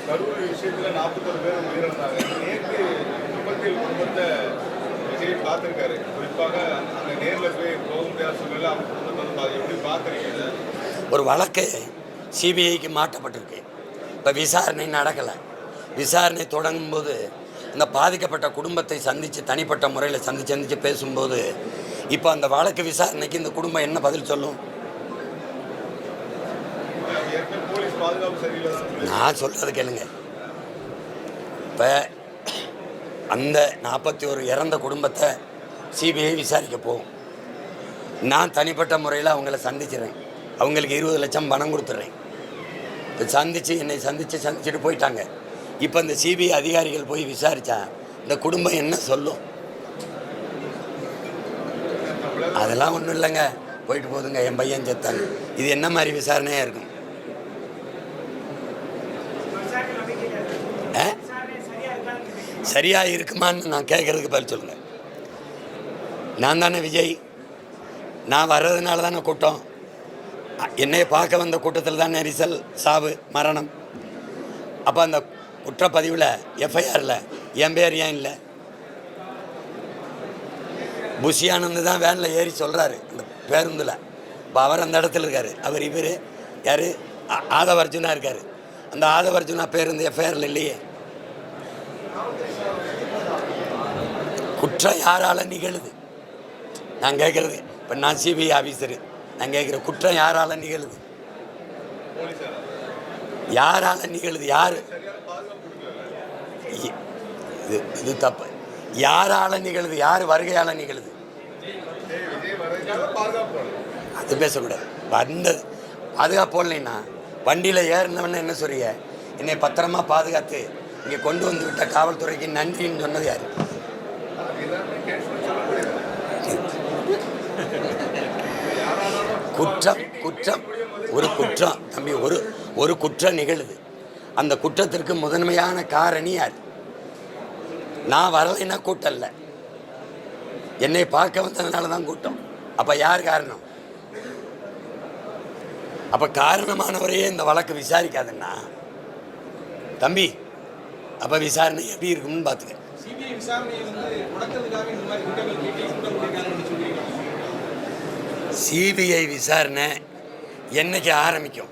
கரூர் விஷயத்தில் 41 பேர் உயிரிழந்தாங்க. நேற்று குடும்பத்தை விஜய் பார்த்துருக்காரு. குறிப்பாக அந்த நேரில் போய் போக முடியாத சூழ்நிலை அவங்க குடும்பத்தை எப்படி பார்க்குறீங்க? ஒரு வழக்கு சிபிஐக்கு மாற்றப்பட்டிருக்கு. இப்போ விசாரணை நடக்கலை. விசாரணை தொடங்கும்போது இந்த பாதிக்கப்பட்ட குடும்பத்தை சந்தித்து தனிப்பட்ட முறையில் சந்தித்து பேசும்போது இப்போ அந்த வழக்கு விசாரணைக்கு இந்த குடும்பம் என்ன பதில் சொல்லும்? நான் சொல்கிறது கேளுங்க. இப்போ அந்த 41 இறந்த குடும்பத்தை சிபிஐ விசாரிக்க போகும். நான் தனிப்பட்ட முறையில் அவங்கள சந்திச்சிடுறேன். அவங்களுக்கு 20 லட்சம் பணம் கொடுத்துட்றேன். இப்போ என்னை சந்திச்சுட்டு போயிட்டாங்க. இப்போ இந்த சிபிஐ அதிகாரிகள் போய் விசாரித்தா இந்த குடும்பம் என்ன சொல்லும்? அதெல்லாம் ஒன்றும் இல்லைங்க, போயிட்டு போதுங்க, என் பையன் செத்தாங்க. இது என்ன மாதிரி விசாரணையாக இருக்கும்? சரியாக இருக்குமான்னு நான் கேட்குறதுக்கு பதில் சொல்லுங்கள். நான் தானே விஜய், நான் வர்றதுனால தானே கூட்டம். என்னையை பார்க்க வந்த கூட்டத்தில் தான் நெரிசல், சாவு, மரணம். அப்போ அந்த குற்றப்பதிவில் எஃப்ஐஆரில் என் பேர் ஏன் இல்லை? புஷியானந்து தான் வேனில் ஏறி சொல்கிறாரு அந்த பேருந்தில். இப்போ அவர் அந்த இடத்துல இருக்கார். அவர் இவர் யார்? ஆதவர்ஜுனா இருக்கார். அந்த ஆதவர்ஜுனா பேருந்து எஃப்ஐஆரில் இல்லையே. குற்றம் யாரால் நிகழுது? நான் கேட்குறது, இப்போ நான் சிபிஐ ஆஃபீஸரு, நான் கேட்குற குற்றம் யாரால் நிகழுது? யாரால் நிகழுது? யார் இது தப்பு? யாரால் நிகழுது? யார் வருகையால் நிகழுது? அது பேசக்கூடாது. வந்தது பாதுகாப்பு போடலைன்னா வண்டியில் ஏறினவன என்ன சொல்றீங்க? என்னை பத்திரமா பாதுகாத்து இங்கே கொண்டு வந்து விட்ட காவல்துறைக்கு நன்றின்னு சொன்னது யார்? குற்றம் ஒரு குற்றம் தம்பி, ஒரு குற்றம் நிகழுது. அந்த குற்றத்திற்கு முதன்மையான காரணி யார்? நான் வரலைன்னா கூட்டம் இல்லை, என்னை பார்க்க வந்ததுனால தான் கூட்டம். அப்போ யார் காரணம்? அப்போ காரணமானவரையே இந்த வழக்கு விசாரிக்காதுன்னா தம்பி, அப்போ விசாரணை எப்படி இருக்கும்னு பார்த்துக்க. சிபிஐ விசாரணை என்னைக்கு ஆரம்பிக்கும்?